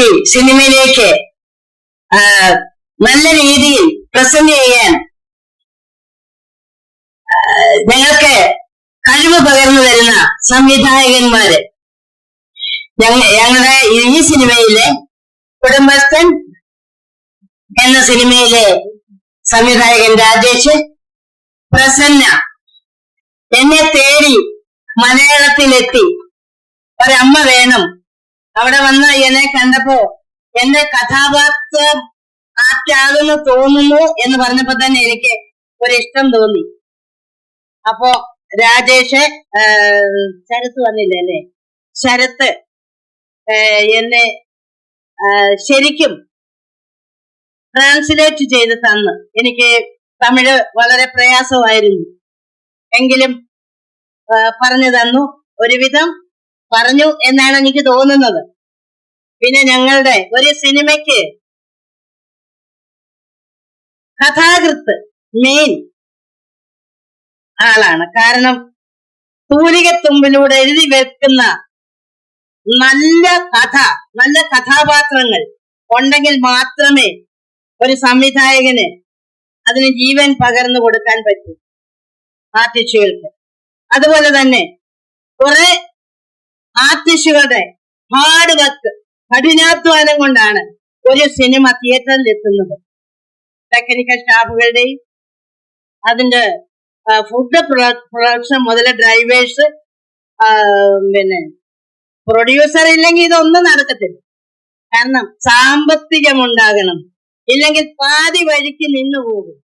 ആക്കി സിനിമയിലേക്ക് നല്ല രീതിയിൽ പ്രസന്റ് ചെയ്യാൻ ഞങ്ങൾക്ക് കഴിവ് പകർന്നു തരുന്ന സംവിധായകന്മാര് ഞങ്ങളുടെ ഈ സിനിമയിലെ കുടുംബസ്ഥൻ എന്ന സിനിമയിലെ സംവിധായകൻ രാജേഷ്, പ്രസന്ന എന്നെ തേടി മലയാളത്തിലെത്തി ഒരമ്മ വേണം, അവിടെ വന്ന് എന്നെ കണ്ടപ്പോ എന്റെ കഥാപാത്രം ആറ്റാകുന്നു തോന്നുന്നു എന്ന് പറഞ്ഞപ്പോ തന്നെ എനിക്ക് ഒരിഷ്ടം തോന്നി. അപ്പോ രാജേഷ് ശരത്ത് വന്നില്ല അല്ലേ, ശരത്ത് എന്നെ ശരിക്കും ട്രാൻസ്ലേറ്റ് ചെയ്ത് തന്ന്. എനിക്ക് തമിഴ് വളരെ പ്രയാസമായിരുന്നു, എങ്കിലും പറഞ്ഞു തന്നു, ഒരുവിധം പറഞ്ഞു എന്നാണ് എനിക്ക് തോന്നുന്നത്. പിന്നെ ഞങ്ങളുടെ ഒരു സിനിമയ്ക്ക് കഥാകൃത്ത് മെയിൻ ആളാണ്. കാരണം തൂലികത്തുമ്പിലൂടെ എഴുതി വെക്കുന്ന നല്ല കഥ, നല്ല കഥാപാത്രങ്ങൾ ഉണ്ടെങ്കിൽ മാത്രമേ ഒരു സംവിധായകന് അതിന് ജീവൻ പകർന്നു കൊടുക്കാൻ പറ്റൂ ആർട്ടിസ്റ്റുകൾക്ക്. അതുപോലെ തന്നെ കുറെ ആർട്ടിസ്റ്റുകളുടെ ഹാർഡ് വർക്ക്, കഠിനാധ്വാനം കൊണ്ടാണ് ഒരു സിനിമ തിയേറ്ററിൽ എത്തുന്നത്. ടെക്നിക്കൽ സ്റ്റാഫുകളുടെയും അതിന്റെ ഫുഡ് പ്രൊഡക്ഷൻ മുതൽ ഡ്രൈവേഴ്സ്, പിന്നെ പ്രൊഡ്യൂസർ ഇല്ലെങ്കിൽ ഇതൊന്നും നടക്കത്തില്ല. കാരണം സാമ്പത്തികം ഉണ്ടാകണം, ഇല്ലെങ്കിൽ പാതി വഴിക്ക് നിന്നു പോകും.